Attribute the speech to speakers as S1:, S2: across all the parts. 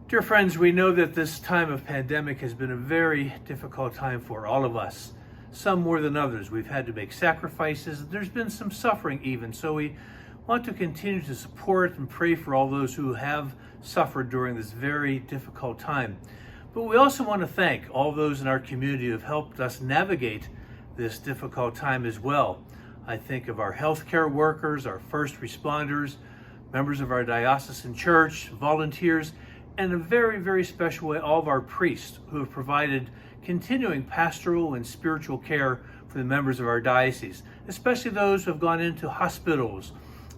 S1: Dear friends, we know that this time of pandemic has been a very difficult time for all of us, some more than others. We've had to make sacrifices. There's been some suffering even, so we want to continue to support and pray for all those who have suffered during this very difficult time. But we also want to thank all those in our community who have helped us navigate this difficult time as well. I think of our healthcare workers, our first responders, members of our diocesan church, volunteers, and in a very, very special way, all of our priests who have provided continuing pastoral and spiritual care for the members of our diocese, especially those who have gone into hospitals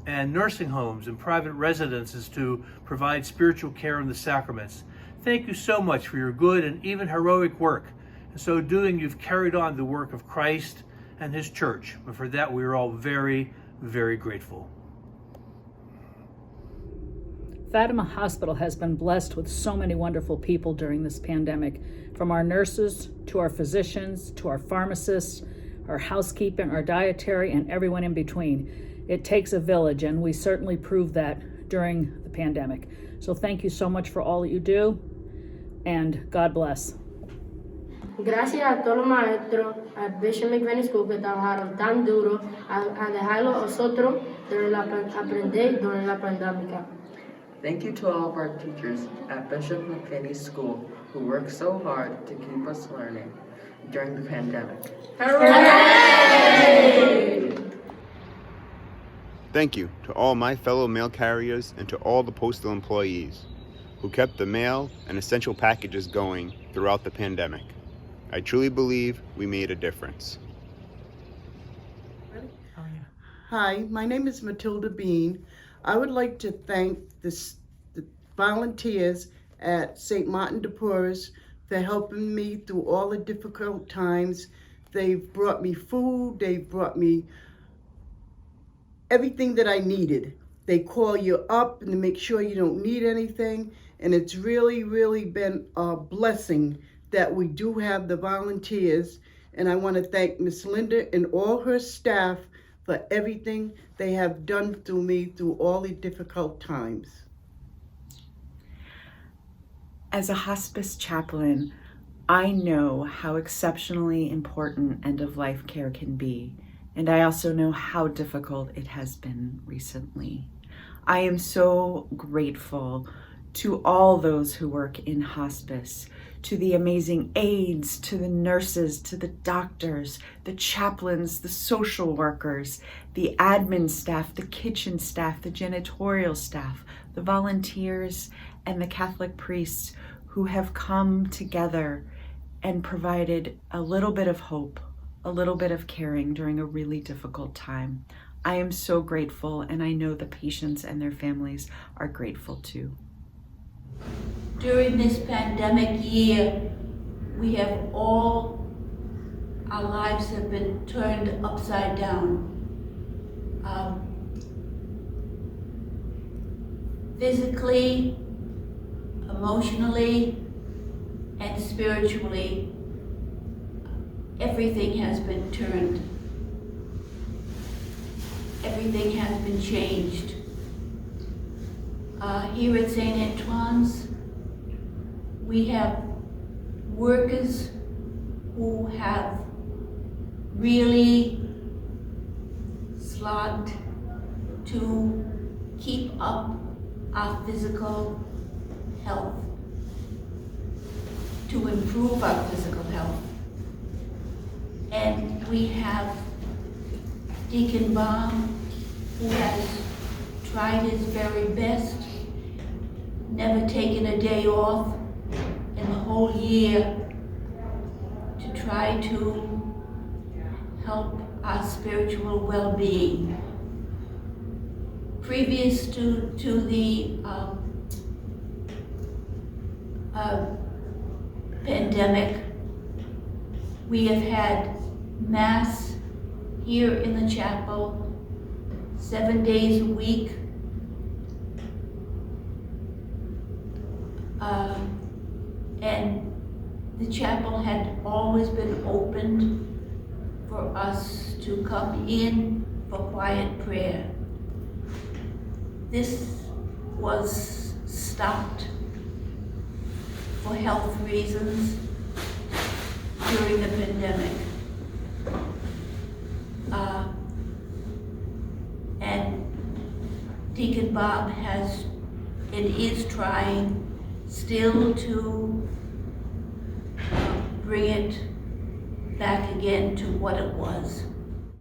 S1: and nursing homes and private residences to provide spiritual care in the sacraments. Thank you so much for your good and even heroic work. In so doing, you've carried on the work of Christ and his church. And for that, we are all very, very grateful.
S2: Fatima Hospital has been blessed with so many wonderful people during this pandemic, from our nurses to our physicians to our pharmacists, our housekeeping, our dietary, and everyone in between. It takes a village, and we certainly proved that during the pandemic. So thank you so much for all that you do, and God bless.
S3: Gracias a todos los maestros, al Bishop of School que trabajaron tan duro a dejarlo a nosotros aprender durante la pandemia.
S4: Thank you to all of our teachers at Bishop of School who worked so hard to keep us learning during the pandemic.
S3: Hooray!
S5: Thank you to all my fellow mail carriers and to all the postal employees who kept the mail and essential packages going throughout the pandemic. I truly believe we made a difference.
S6: Hi, my name is Matilda Bean. I would like to thank the volunteers at St. Martin de Porres for helping me through all the difficult times. They've brought me food, they've brought me everything that I needed. They call you up and make sure you don't need anything, and it's really, really been a blessing that we do have the volunteers, and I want to thank Miss Linda and all her staff for everything they have done through me through all the difficult times.
S7: As a hospice chaplain, I know how exceptionally important end-of-life care can be, and I also know how difficult it has been recently. I am so grateful to all those who work in hospice, to the amazing aides, to the nurses, to the doctors, the chaplains, the social workers, the admin staff, the kitchen staff, the janitorial staff, the volunteers, and the Catholic priests who have come together and provided a little bit of hope, a little bit of caring during a really difficult time. I am so grateful, and I know the patients and their families are grateful too.
S8: During this pandemic year, our lives have been turned upside down. Physically, emotionally, and spiritually, everything has been turned. Everything has been changed. Here at St. Antoine's, we have workers who have really slogged to keep up our physical health, to improve our physical health. And we have Deacon Baum, who has tried his very best, never taken a day off in the whole year to try to help our spiritual well-being. Previous to the pandemic, we have had Mass here in the chapel 7 days a week. And the chapel had always been opened for us to come in for quiet prayer. This was stopped for health reasons during the pandemic. And Deacon Bob has and is trying still to bring it back again to what it was.